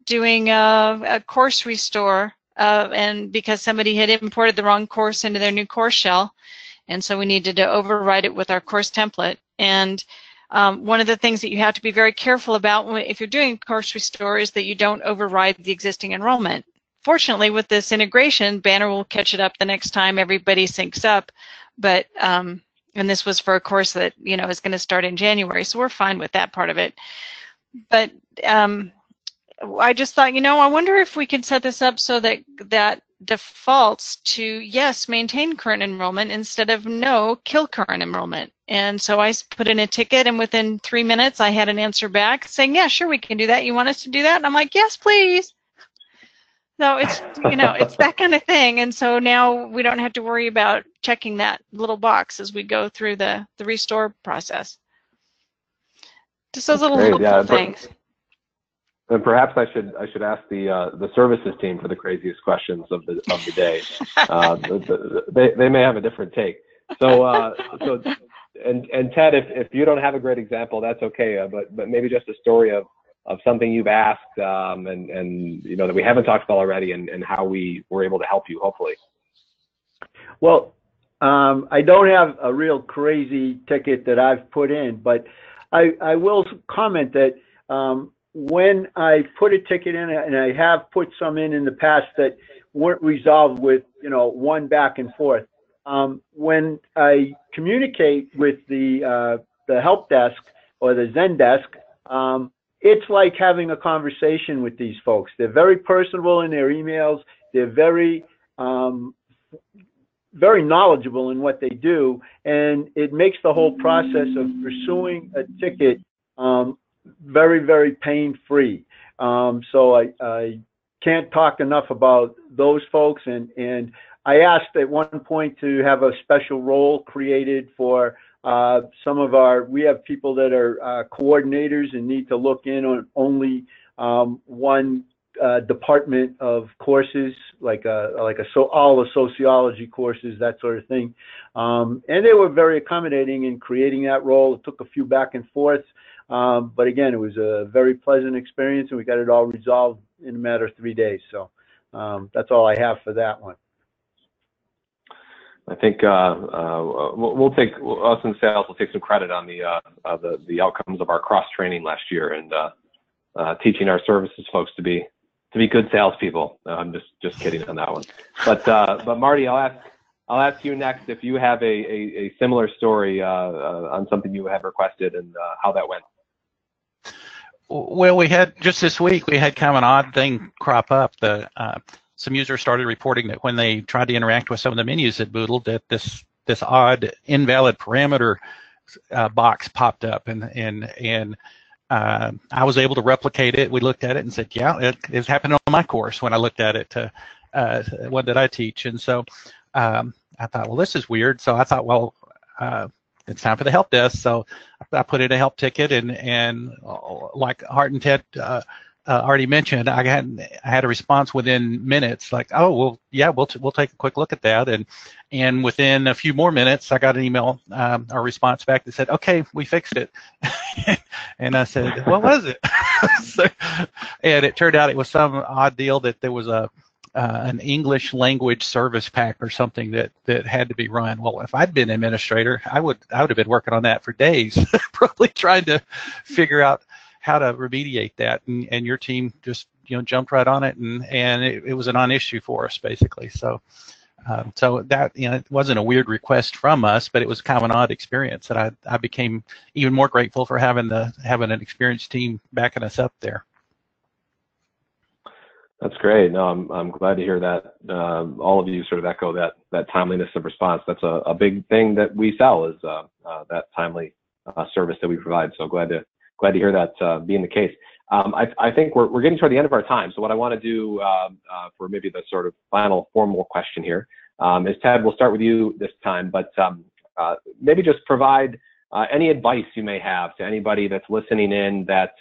doing a course restore, and because somebody had imported the wrong course into their new course shell, and so we needed to override it with our course template. And one of the things that you have to be very careful about if you're doing course restore is that you don't override the existing enrollment. Fortunately, with this integration, Banner will catch it up the next time everybody syncs up. But and this was for a course that is going to start in January, so we're fine with that part of it. But I just thought, I wonder if we can set this up so that defaults to yes, maintain current enrollment instead of no, kill current enrollment. And so I put in a ticket, and within 3 minutes I had an answer back saying, yeah, sure, we can do that. You want us to do that? And I'm like, yes, please. So it's, it's that kind of thing. And so now we don't have to worry about checking that little box as we go through the restore process. Just those little helpful things. And perhaps I should ask the services team for the craziest questions of the day. They may have a different take. So and Ted, if you don't have a great example, that's okay. But maybe just a story of something you've asked and that we haven't talked about already, and how we were able to help you, hopefully. Well, I don't have a real crazy ticket that I've put in, but I will comment that when I put a ticket in, and I have put some in the past that weren't resolved with, one back and forth. When I communicate with the help desk or the Zen desk, it's like having a conversation with these folks. They're very personable in their emails. They're very very knowledgeable in what they do, and it makes the whole process of pursuing a ticket very, very pain-free. So I can't talk enough about those folks, and I asked at one point to have a special role created for some of we have people that are coordinators and need to look in on only one department of courses, all the sociology courses, that sort of thing. And they were very accommodating in creating that role. It took a few back and forths, but again, it was a very pleasant experience, and we got it all resolved in a matter of 3 days. So that's all I have for that one. I think us in sales will take some credit on the outcomes of our cross training last year, and teaching our services folks to be good salespeople. I'm just kidding on that one. But Marty, I'll ask you next if you have a similar story on something you have requested and how that went. Well, we had just this week we had kind of an odd thing crop up. Some users started reporting that when they tried to interact with some of the menus at Moodle, that this odd invalid parameter box popped up, and I was able to replicate it. We looked at it and said, yeah, it's happened on my course when I looked at it, one that I teach. And so I thought, well, this is weird. So I thought, well, it's time for the help desk. So I put in a help ticket, and like Hart and Ted already mentioned, I had a response within minutes, like, oh, well, yeah, we'll take a quick look at that. And within a few more minutes, I got an email or response back that said, okay, we fixed it. And I said, what was it? And it turned out it was some odd deal that there was an English language service pack or something that had to be run. Well, if I'd been administrator, I would have been working on that for days, probably trying to figure out how to remediate that, and your team just jumped right on it, and it was a non-issue for us basically. So that it wasn't a weird request from us, but it was kind of an odd experience, and I became even more grateful for having an experienced team backing us up there. That's great. No, I'm glad to hear that all of you sort of echo that timeliness of response. That's a big thing that we sell, is that timely service that we provide. So glad to hear that being the case. I think we're getting toward the end of our time. So what I want to do for maybe the sort of final formal question here is, Ted, we'll start with you this time, but maybe just provide any advice you may have to anybody that's listening in that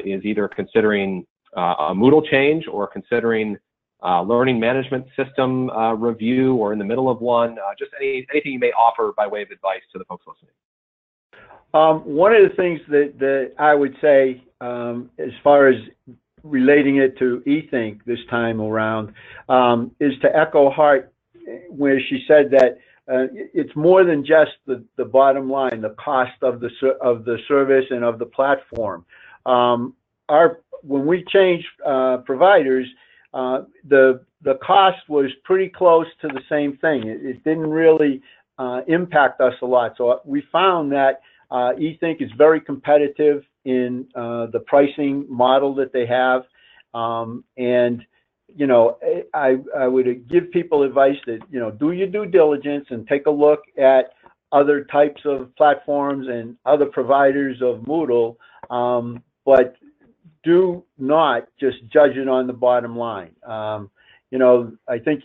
is either considering a Moodle change or considering learning management system review, or in the middle of one. Just anything you may offer by way of advice to the folks listening. One of the things that I would say, as far as relating it to eThink this time around, is to echo Hart, where she said that it's more than just the bottom line, the cost of the service and of the platform. When we changed providers, the cost was pretty close to the same thing. It didn't really impact us a lot. So we found that eThink is very competitive in the pricing model that they have, and I would give people advice that do your due diligence and take a look at other types of platforms and other providers of Moodle, but do not just judge it on the bottom line. I think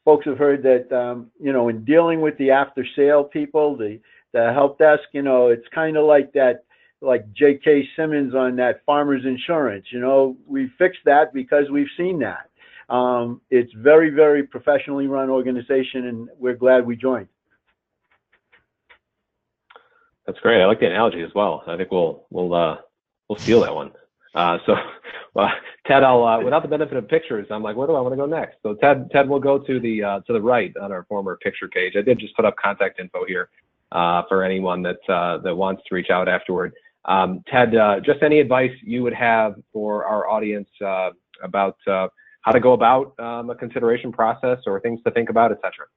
folks have heard that in dealing with the after sale people, the help desk, it's kind of like J.K. Simmons on that Farmers Insurance. We fixed that because we've seen that. It's very, very professionally run organization, and we're glad we joined. That's great. I like the analogy as well. I think we'll steal that one. Ted, I'll without the benefit of pictures, I'm like, where do I want to go next? So Ted will go to the right on our former picture page. I did just put up contact info here for anyone that wants to reach out afterward. Ted, just any advice you would have for our audience about how to go about a consideration process or things to think about, etc.?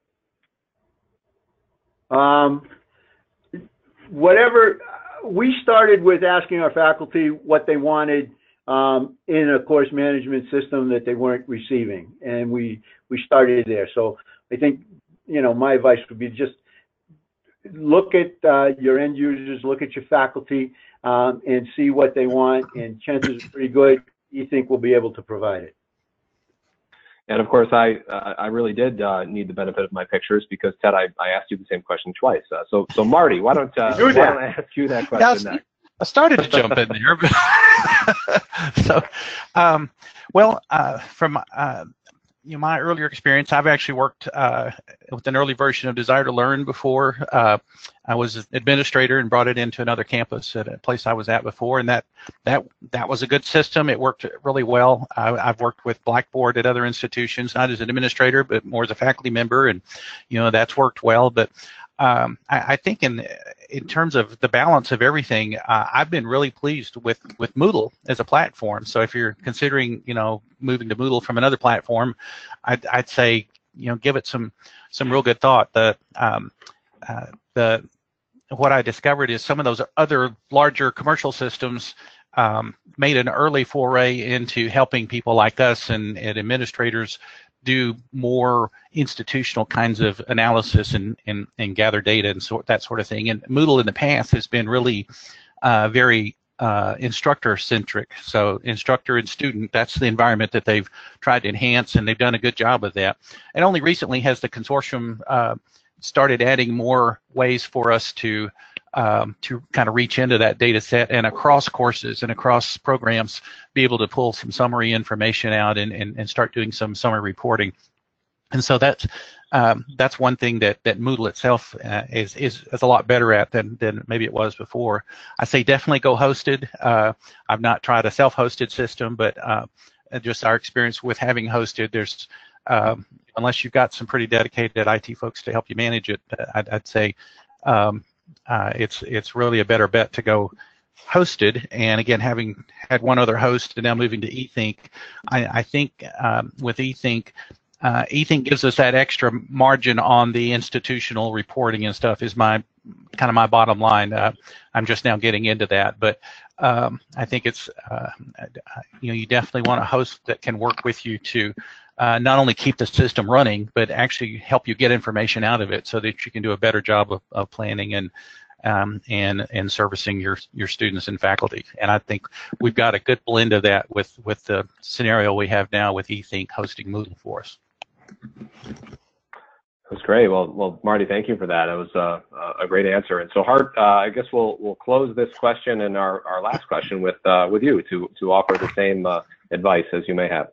Whatever, we started with asking our faculty what they wanted in a course management system that they weren't receiving, and we started there. So I think, you know, my advice would be just look at your end users, look at your faculty, and see what they want, and chances are pretty good eThink will be able to provide it. And of course, I really did need the benefit of my pictures because, Ted, I asked you the same question twice. So Marty, why don't I ask you that question next? I started to jump in there, but so from you know, my earlier experience, I've actually worked with an early version of Desire to Learn before. I was an administrator and brought it into another campus at a place I was at before, and that was a good system. It worked really well. I've worked with Blackboard at other institutions, not as an administrator, but more as a faculty member, and you know, that's worked well. But I think in terms of the balance of everything, I've been really pleased with Moodle as a platform. So if you're considering, you know, moving to Moodle from another platform, I'd say, you know, give it some real good thought. What I discovered is some of those other larger commercial systems made an early foray into helping people like us and administrators do more institutional kinds of analysis and gather data and that sort of thing. And Moodle in the past has been really very instructor-centric. So instructor and student, that's the environment that they've tried to enhance, and they've done a good job of that. And only recently has the consortium started adding more ways for us to kind of reach into that data set and across courses and across programs be able to pull some summary information out and start doing some summary reporting. And so that's one thing that Moodle itself is a lot better at than maybe it was before. I say definitely go hosted. I've not tried a self-hosted system, but just our experience with having hosted, there's unless you've got some pretty dedicated IT folks to help you manage it, I'd say it's really a better bet to go hosted. And again, having had one other host and now moving to eThink, I think with eThink, eThink gives us that extra margin on the institutional reporting and stuff is my bottom line. I'm just now getting into that, but I think it's you know, you definitely want a host that can work with you to not only keep the system running, but actually help you get information out of it so that you can do a better job of planning and servicing your students and faculty. And I think we've got a good blend of that with the scenario we have now with eThink hosting Moodle for us. That's great. Well, Marty, thank you for that. That was a great answer. And so, Hart, I guess we'll close this question and our last question with you to offer the same advice as you may have.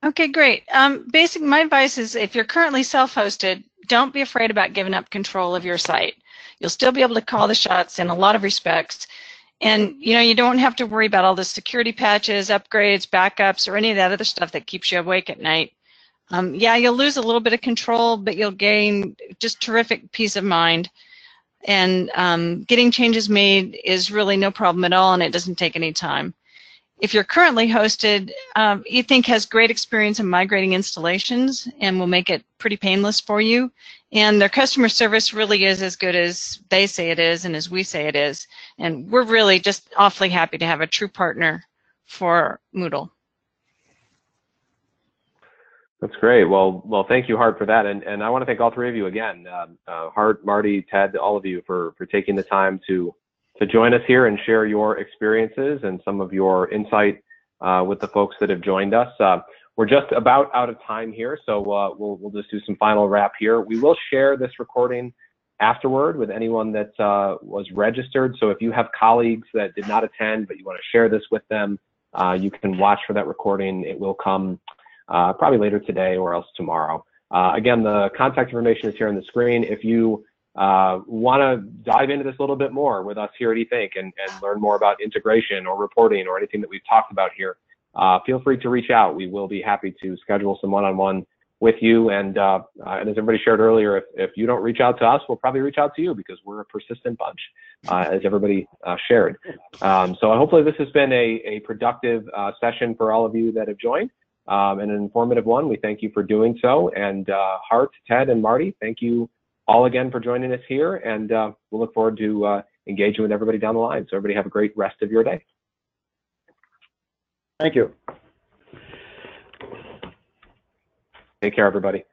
Okay, great. My advice is if you're currently self-hosted, don't be afraid about giving up control of your site. You'll still be able to call the shots in a lot of respects. And, you know, you don't have to worry about all the security patches, upgrades, backups, or any of that other stuff that keeps you awake at night. Yeah, you'll lose a little bit of control, but you'll gain just terrific peace of mind. And getting changes made is really no problem at all, and it doesn't take any time. If you're currently hosted, eThink has great experience in migrating installations and will make it pretty painless for you. And their customer service really is as good as they say it is and as we say it is. And we're really just awfully happy to have a true partner for Moodle. That's great. Well, thank you, Hart, for that. And I want to thank all three of you again, Hart, Marty, Ted, all of you for taking the time to join us here and share your experiences and some of your insight with the folks that have joined us. We're just about out of time here, so we'll just do some final wrap here. We will share this recording afterward with anyone that was registered. So if you have colleagues that did not attend but you want to share this with them, you can watch for that recording. It will come probably later today or else tomorrow. Again, the contact information is here on the screen. If you want to dive into this a little bit more with us here at eThink and learn more about integration or reporting or anything that we've talked about here, feel free to reach out. We will be happy to schedule some one-on-one with you. And as everybody shared earlier, if you don't reach out to us, we'll probably reach out to you because we're a persistent bunch, as everybody shared. So hopefully this has been a productive session for all of you that have joined, and an informative one. We thank you for doing so. And Hart, Ted, and Marty, thank you all again for joining us here. And we'll look forward to engaging with everybody down the line. So everybody have a great rest of your day. Thank you. Take care, everybody.